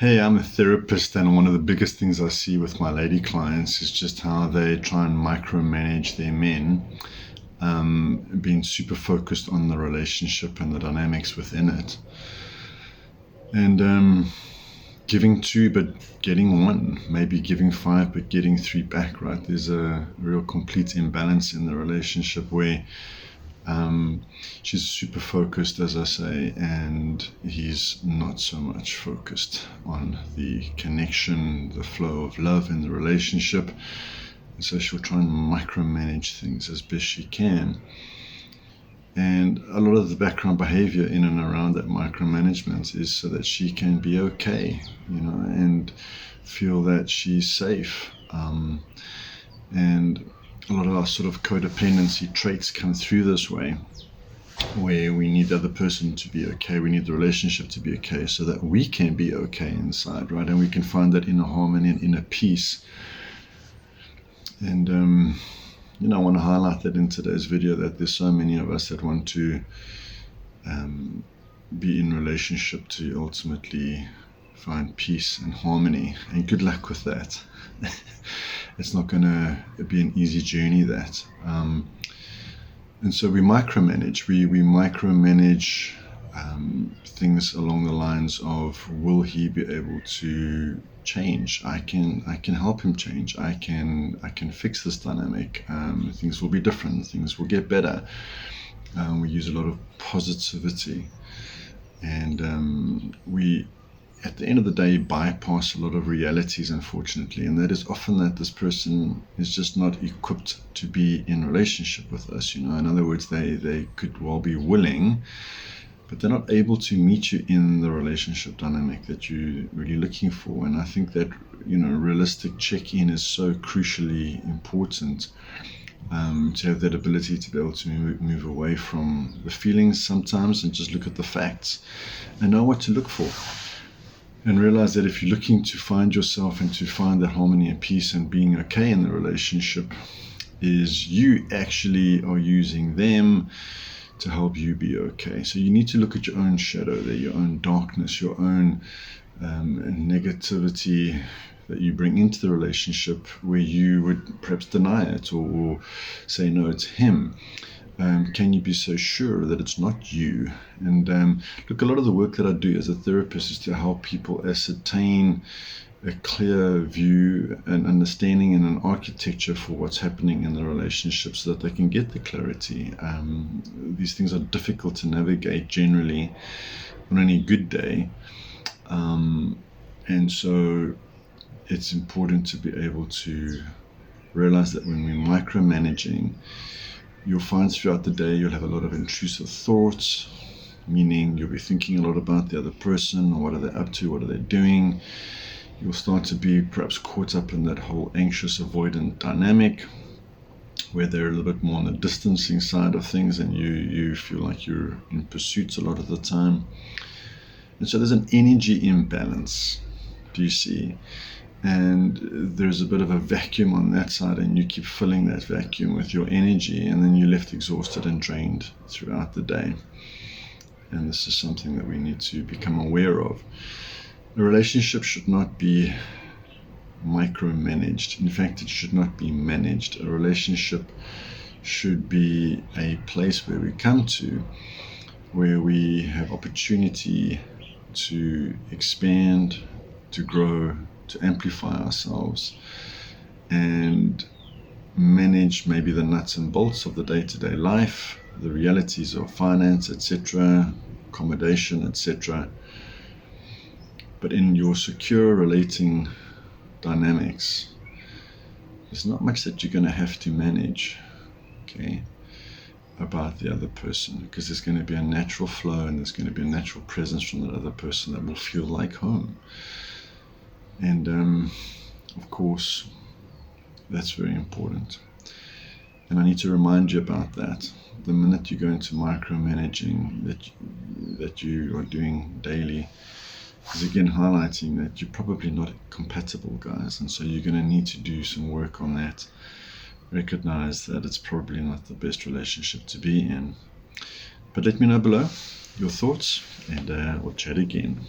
Hey, I'm a therapist, and one of the biggest things I see with my lady clients is just how they try and micromanage their men, being super focused on the relationship and the dynamics within it, and giving two but getting one, maybe giving five but getting three back, right? There's a real complete imbalance in the relationship where she's super focused, as I say, and he's not so much focused on the connection, the flow of love in the relationship. And so she'll try and micromanage things as best she can. And a lot of the background behavior in and around that micromanagement is so that she can be okay, and feel that she's safe. And a lot of our sort of codependency traits come through this way, where we need the other person to be okay, we need the relationship to be okay so that we can be okay inside, right? And we can find that inner harmony and inner peace. And I want to highlight that in today's video, that there's so many of us that want to be in relationship to ultimately find peace and harmony, and good luck with that. It's not going to be an easy journey, that. And so we micromanage. We micromanage things along the lines of, will he be able to change? I can help him change. I can fix this dynamic. Things will be different. Things will get better. We use a lot of positivity, and we, at the end of the day, bypass a lot of realities, unfortunately, and that is often that this person is just not equipped to be in relationship with us. In other words, they could well be willing, but they're not able to meet you in the relationship dynamic that you're really looking for. And I think that realistic check-in is so crucially important, to have that ability to be able to move away from the feelings sometimes and just look at the facts and know what to look for. And realize that if you're looking to find yourself and to find that harmony and peace and being okay in the relationship, is you actually are using them to help you be okay. So you need to look at your own shadow there, your own darkness, your own negativity that you bring into the relationship, where you would perhaps deny it or say, no, it's him. Can you be so sure that it's not you? And look, a lot of the work that I do as a therapist is to help people ascertain a clear view and understanding and an architecture for what's happening in the relationship, so that they can get the clarity. These things are difficult to navigate generally on any good day, and so it's important to be able to realize that when we're micromanaging, you'll find throughout the day you'll have a lot of intrusive thoughts, meaning you'll be thinking a lot about the other person, or what are they up to, what are they doing. You'll start to be perhaps caught up in that whole anxious avoidant dynamic, where they're a little bit more on the distancing side of things, and you feel like you're in pursuit a lot of the time. And so there's an energy imbalance, do you see? And there's a bit of a vacuum on that side, and you keep filling that vacuum with your energy, and then you're left exhausted and drained throughout the day. And this is something that we need to become aware of. A relationship should not be micromanaged. In fact, it should not be managed. A relationship should be a place where we come to, where we have opportunity to expand, to grow, to amplify ourselves, and manage maybe the nuts and bolts of the day-to-day life, the realities of finance, etc., accommodation, etc. But in your secure relating dynamics, there's not much that you're going to have to manage, okay, about the other person, because there's going to be a natural flow, and there's going to be a natural presence from that other person that will feel like home. And of course, that's very important. And I need to remind you about that. The minute you go into micromanaging that you are doing daily, is again highlighting that you're probably not compatible, guys. And so you're going to need to do some work on that. Recognize that it's probably not the best relationship to be in. But let me know below your thoughts, and we'll chat again.